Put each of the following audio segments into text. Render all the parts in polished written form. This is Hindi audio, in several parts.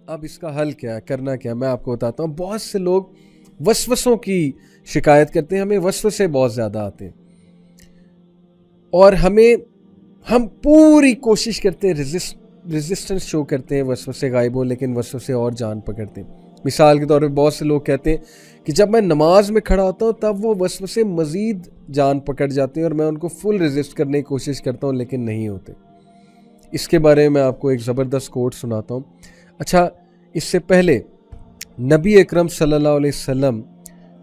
अब इसका हल क्या है, करना क्या है, मैं आपको बताता हूँ। बहुत से लोग वसवसों की शिकायत करते हैं, हमें वसवसे बहुत ज़्यादा आते हैं और हम पूरी कोशिश करते हैं, रेजिस्टेंस शो करते हैं वसवसे गायब हो, लेकिन वसवसे और जान पकड़ते हैं। मिसाल के तौर पे बहुत से लोग कहते हैं कि जब मैं नमाज में खड़ा होता हूँ तब वो वसवसे मज़ीद जान पकड़ जाते हैं और मैं उनको फुल रेजिस्ट करने की कोशिश करता हूँ, लेकिन नहीं होते। इसके बारे में मैं आपको एक ज़बरदस्त कोट सुनाता हूँ। अच्छा, इससे पहले नबी अकरम सल्लल्लाहु अलैहि वसल्लम,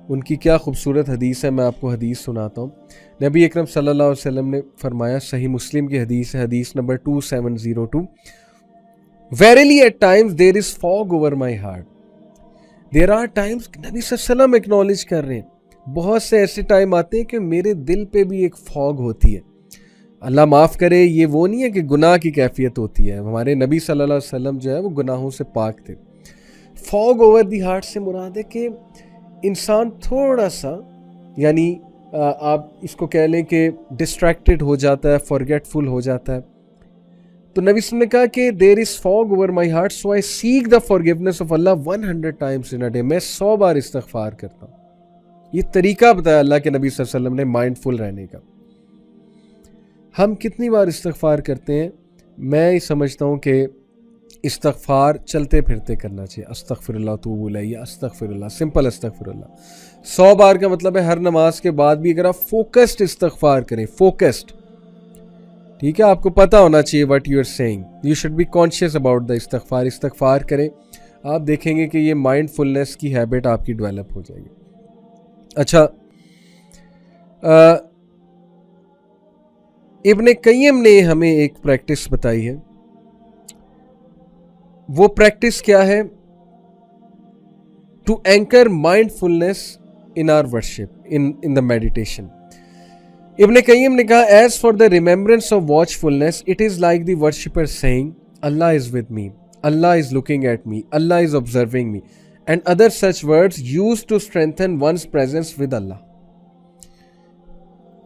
उनकी क्या खूबसूरत हदीस है, मैं आपको हदीस सुनाता हूँ। नबी अकरम सल्लल्लाहु अलैहि वसल्लम ने फरमाया, सही मुस्लिम की हदीस है, हदीस number 2702, verily at times there is fog over my heart. There are times, नबी सल्लल्लाहु अलैहि वसल्लम एक्नॉलेज कर रहे हैं, बहुत से ऐसे टाइम आते हैं कि मेरे दिल पे भी एक फॉग होती है। अल्लाह माफ़ करे, ये वो नहीं है कि गुनाह की कैफियत होती है, हमारे नबी सल्लल्लाहु अलैहि वसल्लम जो है वो गुनाहों से पाक थे। फॉग ओवर दी हार्ट से मुराद है कि इंसान थोड़ा सा, यानी आप इसको कह लें कि डिस्ट्रैक्टेड हो जाता है, फॉरगेटफुल हो जाता है। तो नबी सल्लल्लाहु अलैहि वसल्लम ने कहा कि there is fog over my heart so I seek the forgiveness of Allah 100 times in a day. मैं 100 बार इस्तगफार करता हूँ। ये तरीका बताया अल्लाह के नबी सल्लल्लाहु अलैहि वसल्लम ने माइंडफुल रहने का। हम कितनी बार इस्तगफार करते हैं? मैं समझता हूँ कि इस्तगफार चलते फिरते करना चाहिए। अस्तगफिरुल्लाह तूबू इलैह, अस्तगफिरुल्लाह, सिंपल अस्तगफिरुल्लाह। 100 बार का मतलब है हर नमाज के बाद भी अगर आप फोकस्ड इस्तगफार करें, फोकस्ड, ठीक है, आपको पता होना चाहिए what you are saying, you should be conscious about the इस्तगफार। इस्तगफार करें, आप देखेंगे कि ये माइंडफुलनेस की हैबिट आपकी डेवलप हो जाएगी। अच्छा, इब्ने कय्यम ने हमें एक प्रैक्टिस बताई है। वो प्रैक्टिस क्या है? To anchor mindfulness in our worship, in the meditation. इब्ने कय्यम ने कहा, as for the remembrance of watchfulness it is like the worshipper saying अल्लाह इज विद मी, अल्लाह इज लुकिंग एट मी, अल्लाह is observing me and other such words used to strengthen one's presence with अल्लाह।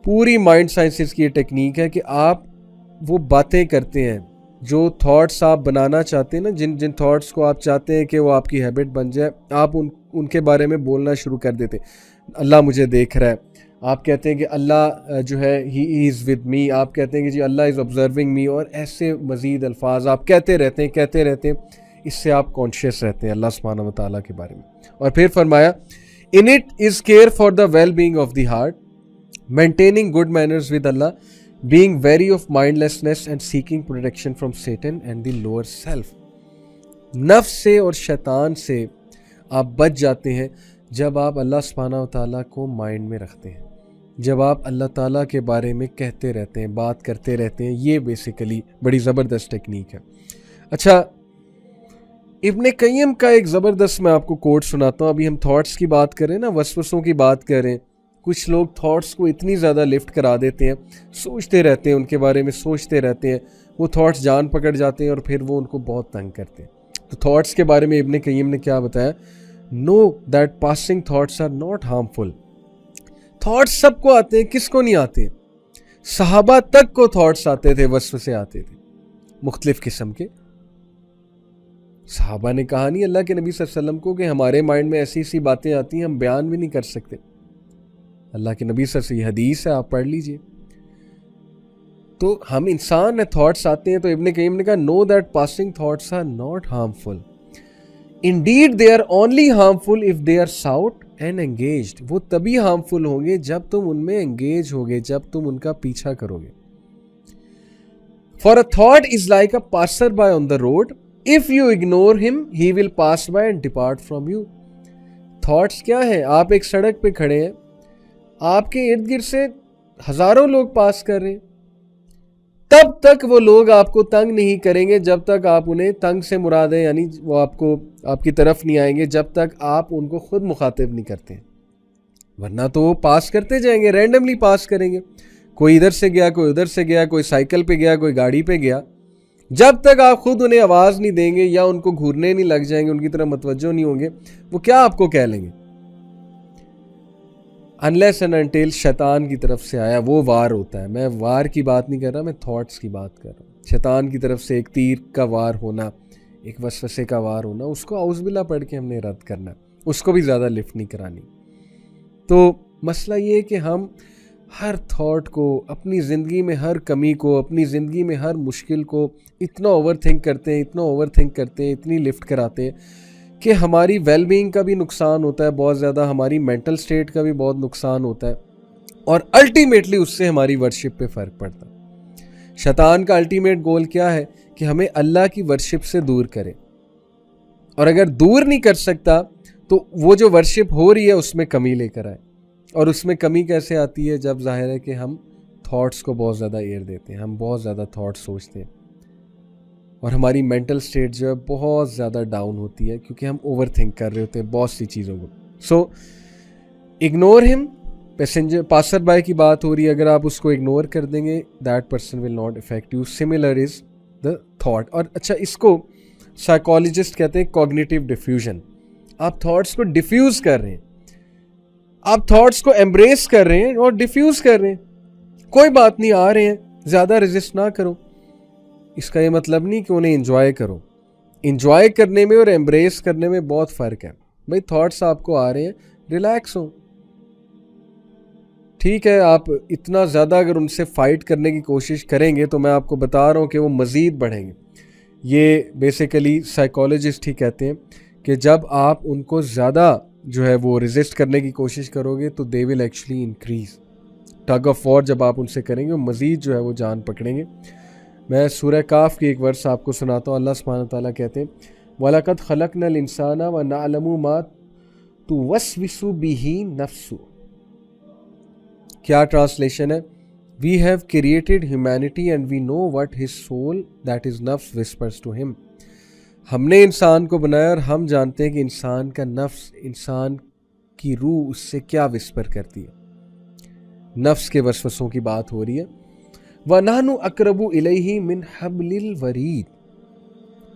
पूरी माइंड साइंसेस की ये टेक्निक है कि आप वो बातें करते हैं, जो थॉट्स आप बनाना चाहते हैं ना, जिन जिन थॉट्स को आप चाहते हैं कि वो आपकी हैबिट बन जाए, आप उनके बारे में बोलना शुरू कर देते। अल्लाह मुझे देख रहा है, आप कहते हैं कि अल्लाह जो है ही इज़ विद मी, आप कहते हैं कि जी अल्लाह इज़ ऑब्जर्विंग मी, और ऐसे मज़ीद अल्फाज आप कहते रहते हैं। इससे आप कॉन्शियस रहते हैं अल्लाह सुब्हानहू व तआला के बारे में। और फिर फरमाया, in it is care for the well being of the heart, maintaining good manners with Allah, being wary of mindlessness and seeking protection from Satan and the lower self। नफ्स से और शैतान से आप बच जाते हैं जब आप अल्लाह सुब्हानहू व तआला को माइंड में रखते हैं, जब आप अल्लाह ताला के बारे में कहते रहते हैं, बात करते रहते हैं। ये बेसिकली बड़ी ज़बरदस्त टेक्निक है। अच्छा, इब्ने कय्यम का एक ज़बरदस्त मैं आपको कोट सुनाता हूँ। अभी हम थॉट्स की बात करें ना, वसवसों की बात करें, कुछ लोग थॉट्स को इतनी ज़्यादा लिफ्ट करा देते हैं, सोचते रहते हैं, उनके बारे में सोचते रहते हैं, वो थॉट्स जान पकड़ जाते हैं और फिर वो उनको बहुत तंग करते हैं। तो थॉट्स के बारे में इब्ने कय्यम ने क्या बताया? Know that passing thoughts are not harmful. Thoughts सबको आते हैं, किसको नहीं आते? सहाबा तक को थॉट्स आते थे, वसवसे आते थे मुख्तलिफ किस्म के। सहाबा ने कहा नहीं अल्लाह के नबी सल्लल्लाहु अलैहि वसल्लम को कि हमारे माइंड में ऐसी ऐसी बातें आती हैं, हम बयान भी नहीं कर सकते। अल्लाह के नबी सल्लल्लाहु अलैहि वसल्लम, हदीस है, आप पढ़ लीजिए। तो हम इंसान है, थॉट्स आते हैं। तो इब्ने कय्यम ने कहा, know that passing thoughts are not harmful, indeed they are only harmful if they are sought and engaged. वो तभी हार्मफुल होंगे जब तुम उनमें एंगेज होगे, जब तुम उनका पीछा करोगे। For a thought is like a passer by on the road, if you ignore him he will pass by and depart from you. Thoughts क्या है? आप एक सड़क पे खड़े हैं, आपके इर्द गिर्द से हजारों लोग पास कर रहे हैं, तब तक वो लोग आपको तंग नहीं करेंगे जब तक आप उन्हें, तंग से मुराद है यानी वो आपकी तरफ नहीं आएंगे जब तक आप उनको खुद मुखातिब नहीं करते, वरना तो वो पास करते जाएंगे, रैंडमली पास करेंगे। कोई इधर से गया, कोई उधर से गया, कोई साइकिल पे गया, कोई गाड़ी पे गया। जब तक आप खुद उन्हें आवाज़ नहीं देंगे या उनको घूरने नहीं लग जाएंगे, उनकी तरफ मतवज्जो नहीं होंगे, वो क्या आपको कह लेंगे? अनलेस एंड अनटिल शैतान की तरफ से आया, वो वार होता है। मैं वार की बात नहीं कर रहा, मैं थॉट्स की बात कर रहा हूँ। शैतान की तरफ से एक तीर का वार होना, एक वसवसे का वार होना, उसको औज़ुबिल्लाह पढ़ के हमने रद्द करना, उसको भी ज़्यादा लिफ्ट नहीं करानी। तो मसला ये है कि हम हर थॉट को, अपनी ज़िंदगी में हर कमी को, अपनी ज़िंदगी में हर मुश्किल को इतना ओवर थिंक करते हैं, इतना ओवर थिंक करते हैं, इतनी लिफ्ट कराते हैं कि हमारी वेल बीइंग का भी नुकसान होता है बहुत ज़्यादा, हमारी मेंटल स्टेट का भी बहुत नुकसान होता है, और अल्टीमेटली उससे हमारी वर्शिप पे फ़र्क पड़ता है। शैतान का अल्टीमेट गोल क्या है कि हमें अल्लाह की वर्शिप से दूर करे, और अगर दूर नहीं कर सकता तो वो जो वर्शिप हो रही है उसमें कमी लेकर आए। और उसमें कमी कैसे आती है? जब जाहिर है कि हम थॉट्स को बहुत ज़्यादा एयर देते हैं, हम बहुत ज़्यादा थॉट्स सोचते हैं, और हमारी मेंटल स्टेट जो है बहुत ज़्यादा डाउन होती है, क्योंकि हम ओवर थिंक कर रहे होते हैं बहुत सी चीज़ों को। So ignore him. Passenger passer by की बात हो रही है, अगर आप उसको इग्नोर कर देंगे, that person will not affect you, similar is the thought. और अच्छा, इसको साइकोलॉजिस्ट कहते हैं कॉग्निटिव डिफ्यूजन। आप थॉट्स को डिफ्यूज़ कर रहे हैं, आप थॉट्स को एम्ब्रेस कर रहे हैं और डिफ्यूज़ कर रहे हैं। कोई बात नहीं, आ रहे हैं, ज़्यादा रेजिस्ट ना करो। इसका ये मतलब नहीं कि उन्हें इंजॉय करो। इंजॉय करने में और एम्ब्रेस करने में बहुत फ़र्क है। भाई थॉट्स आपको आ रहे हैं, रिलैक्स हो, ठीक है। आप इतना ज़्यादा अगर उनसे फाइट करने की कोशिश करेंगे तो मैं आपको बता रहा हूँ कि वो मज़ीद बढ़ेंगे। ये बेसिकली साइकोलॉजिस्ट ही कहते हैं कि जब आप उनको ज़्यादा जो है वो रेजिस्ट करने की कोशिश करोगे तो they will actually increase. Tug of war जब आप उनसे करेंगे वो मज़ीद जो है वो जान पकड़ेंगे। मैं सूरह काफ की एक वर्स आपको सुनाता हूँ। अल्लाह सुब्हानहू व तआला कहते हैं, वलक़द खलक़नल इंसाना व नअलमु मा तुवस्विसु बिही नफ्सु। क्या ट्रांसलेशन है? We have created humanity and we know what his soul that is नफ्स विस्पर्स टू हिम। हमने इंसान को बनाया और हम जानते हैं कि इंसान का नफ्स, इंसान की रूह उससे क्या विस्पर करती है। नफ्स के वसवसों की बात हो रही है। वनानु अकरबु इलैहि मिन हब्लिल वरीद,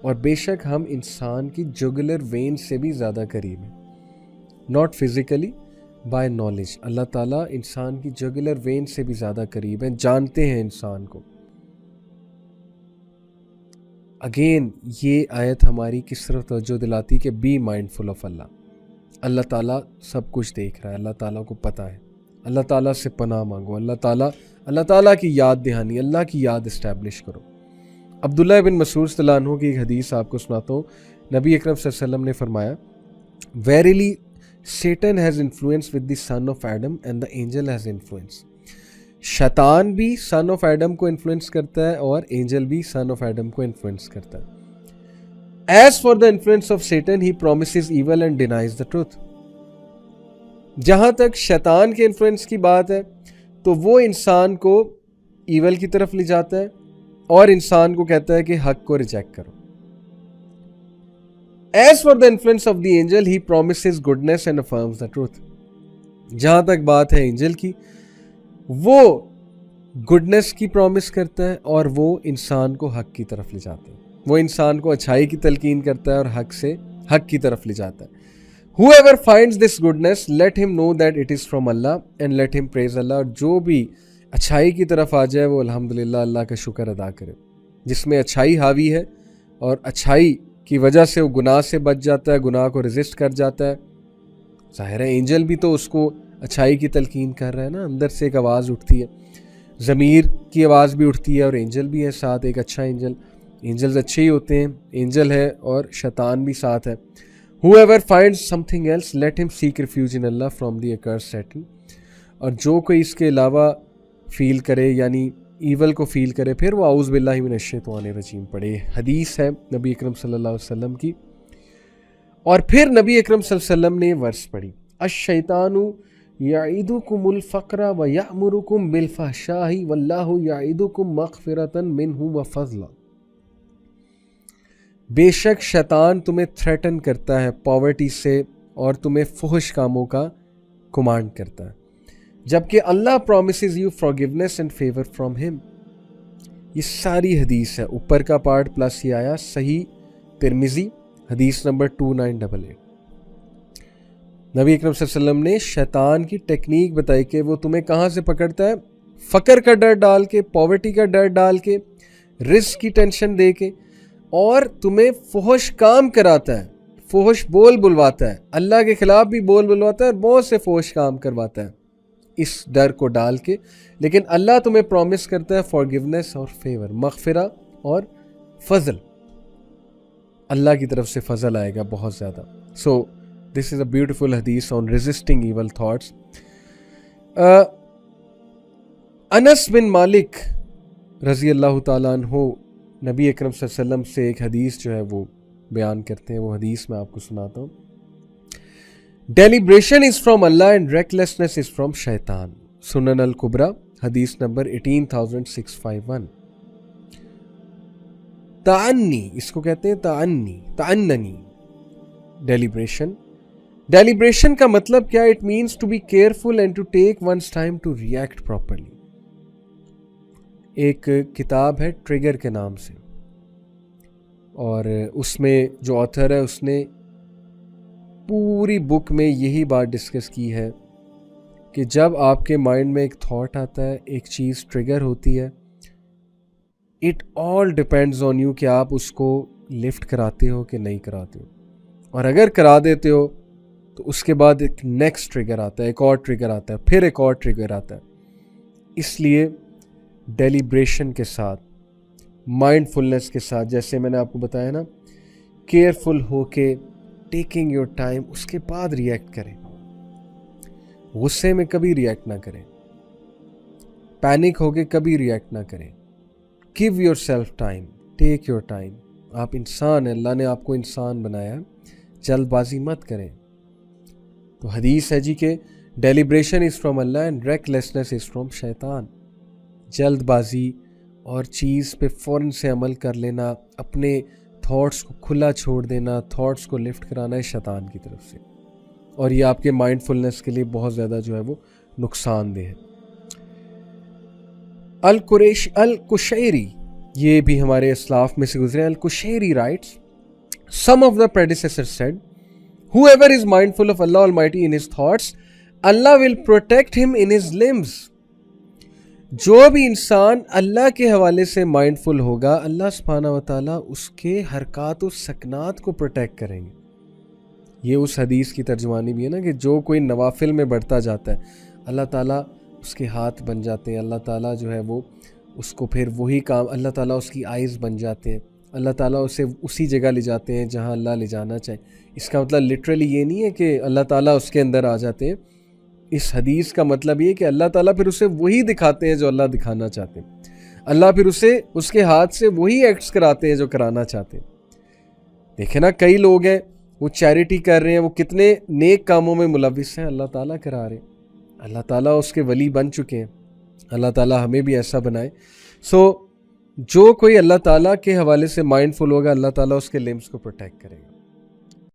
और बेशक हम इंसान की जुगुलर वेन से भी ज़्यादा करीब हैं। Not physically, by knowledge. अल्लाह ताला इंसान की जुगुलर वेन से भी ज़्यादा करीब हैं, जानते हैं इंसान को। अगेन ये आयत हमारी किस तरफ तवज्जो दिलाती कि बी माइंडफुल ऑफ अल्लाह। अल्लाह ताला सब कुछ देख रहा है, अल्लाह ताला को पता है। अल्लाह ताला से पनाह मांगो, अल्लाह ताला की याद दहानी, अल्लाह की याद इस्टेब्लिश करो। अब्दुल्लाह बिन मसूद रज़ियल्लाहु अन्हु की एक हदीस आपको सुनाता हूँ। नबी अकरम सल्लल्लाहु अलैहि वसल्लम ने फरमाया, verily Satan has influence with the son of Adam and the angel has influence। शैतान भी सन ऑफ एडम को इन्फ्लुएंस करता है और एंजल भी सन ऑफ एडम को इन्फ्लुएंस करता है। As for the influence of Satan he promises evil and denies the truth. जहां तक शैतान के इन्फ्लुएंस की बात है तो वो इंसान को ईवल की तरफ ले जाता है और इंसान को कहता है कि हक को रिजेक्ट करो। As for the influence of the angel, he promises goodness and affirms the truth। जहां तक बात है एंजल की, वो गुडनेस की प्रॉमिस करता है और वो इंसान को हक की तरफ ले जाता है। वो इंसान को अच्छाई की तलकीन करता है और हक की तरफ ले जाता है। Whoever finds this goodness, let him know that it is from Allah and let him praise Allah। और जो भी अच्छाई की तरफ आ जाए वो अल्हम्दुलिल्लाह अल्लाह का शुक्र अदा करे। जिसमें अच्छाई हावी है और अच्छाई की वजह से वो गुनाह से बच जाता है, गुनाह को रेजिस्ट कर जाता है। ज़ाहिर है एंजल भी तो उसको अच्छाई की तलकीन कर रहा है ना, अंदर से एक आवाज़ उठती है, ज़मीर की आवाज़ भी उठती है और एंजल भी है साथ, एक अच्छा एंजल। एंजल्स अच्छे ही होते हैं, एंजल है और शैतान भी साथ है। Whoever finds something else, let him seek refuge in Allah from the accursed Satan। और जो कोई इसके अलावा फील करे यानी ईवल को फील करे फिर वो आउज़ बिल्लाहि मिनश शैतानिर रजीम पढ़े। हदीस है नबी अकरम सल्लल्लाहु अलैहि वसल्लम की। और फिर नबी अकरम सल्लल्लाहु अलैहि वसल्लम ने वर्स पढ़ी, अश-शैतानु यईदुकुमुल फ़क़्र व यअमुरुकुम बिल फ़हशाइ वल्लाहु यईदुकुम मग़फ़िरतन मिन्हु व फ़ज़ला। बेशक शैतान तुम्हें थ्रेटन करता है पॉवर्टी से और तुम्हें फुहश कामों का कमांड करता है, जबकि अल्लाह promises you forgiveness and favour from him. ये सारी हदीस है, ऊपर का पार्ट प्लस ये आया सही तिरमिज़ी हदीस नंबर 2988। नबी अकरम सल्लल्लाहु अलैहि वसल्लम ने शैतान की टेक्निक बताई कि वो तुम्हें कहाँ से पकड़ता है, फ़क्र का डर डाल के, पॉवर्टी का डर डाल के, रिस्क की टेंशन दे के, और तुम्हें फुहश काम कराता है, फुहश बोल बुलवाता है, अल्लाह के खिलाफ भी बोल बुलवाता है और बहुत से फुहश काम करवाता है इस डर को डाल के। लेकिन अल्लाह तुम्हें प्रॉमिस करता है फॉरगिवनेस और फेवर, मगफिरा और फजल। अल्लाह की तरफ से फजल आएगा बहुत ज़्यादा। So this is a beautiful हदीस ऑन रेजिस्टिंग ईवल थॉट्स। अनस बिन मालिक रज़ी अल्लाह ताला अन्हु नबी अकरम सल्लल्लाहु अलैहि वसल्लम से एक हदीस जो है वो बयान करते हैं। वो हदीस मैं आपको सुनाता हूँ। Deliberation is from Allah and recklessness is from शैतान। सुनन अल कुबरा हदीस नंबर 18651। ताअन्नी, इसको कहते हैं ताअन्नी, ताअन्ननी, डेलिब्रेशन। डेलिब्रेशन का मतलब क्या? It means to be careful and to take one's time to react properly. एक किताब है ट्रिगर के नाम से, और उसमें जो ऑथर है उसने पूरी बुक में यही बात डिस्कस की है कि जब आपके माइंड में एक थॉट आता है, एक चीज़ ट्रिगर होती है, it all depends on you कि आप उसको लिफ्ट कराते हो कि नहीं कराते हो। और अगर करा देते हो तो उसके बाद एक नेक्स्ट ट्रिगर आता है, एक और ट्रिगर आता है, फिर एक और ट्रिगर आता है। इसलिए डेलिब्रेशन के साथ, माइंडफुलनेस के साथ, जैसे मैंने आपको बताया ना, केयरफुल होके टेकिंग योर टाइम, उसके बाद रिएक्ट करें। गुस्से में कभी रिएक्ट ना करें, पैनिक होके कभी रिएक्ट ना करें। Give yourself time, take your time. आप इंसान हैं, अल्लाह ने आपको इंसान बनाया है, जल्दबाजी मत करें। तो हदीस है जी के deliberation is from Allah and recklessness is from शैतान। जल्दबाजी और चीज़ पे फ़ौरन से अमल कर लेना, अपने थॉट्स को खुला छोड़ देना, थॉट्स को लिफ्ट कराना है शैतान की तरफ से, और ये आपके माइंडफुलनेस के लिए बहुत ज़्यादा जो है वो नुकसानदेह है। अल कुशैरी, ये भी हमारे इस्लाफ में से गुजरे। अल कुशैरी writes, some of the predecessor said, whoever is mindful of Allah Almighty in his thoughts, Allah will protect him in his limbs. जो भी इंसान अल्लाह के हवाले से माइंडफुल होगा, अल्लाह सुब्हानहू व तआला उसके हरकात और सकनात को प्रोटेक्ट करेंगे। ये उस हदीस की तर्जुमानी भी है ना कि जो कोई नवाफिल में बढ़ता जाता है, अल्लाह ताला उसके हाथ बन जाते हैं, अल्लाह ताला जो है वो उसको फिर वही काम, अल्लाह ताला उसकी आइज़ बन जाते हैं, अल्लाह ताला उसे उसी जगह ले जाते हैं जहाँ अल्लाह ले जाना चाहे। इसका मतलब लिटरली ये नहीं है कि अल्लाह ताला उसके अंदर आ जाते हैं। इस हदीस का मतलब ये कि अल्लाह ताला फिर उसे वही दिखाते हैं जो अल्लाह दिखाना चाहते हैं। अल्लाह फिर उसे उसके हाथ से वही एक्ट्स कराते हैं जो कराना चाहते हैं। देखे ना, कई लोग हैं वो चैरिटी कर रहे हैं, वो कितने नेक कामों में मुलविस हैं, अल्लाह ताला करा रहे हैं, अल्लाह ताला उसके वली बन चुके हैं। अल्लाह ताला हमें भी ऐसा बनाए। सो जो कोई अल्लाह ताला के हवाले से माइंडफुल होगा, अल्लाह ताला उसके लिम्स को प्रोटेक्ट करेगा।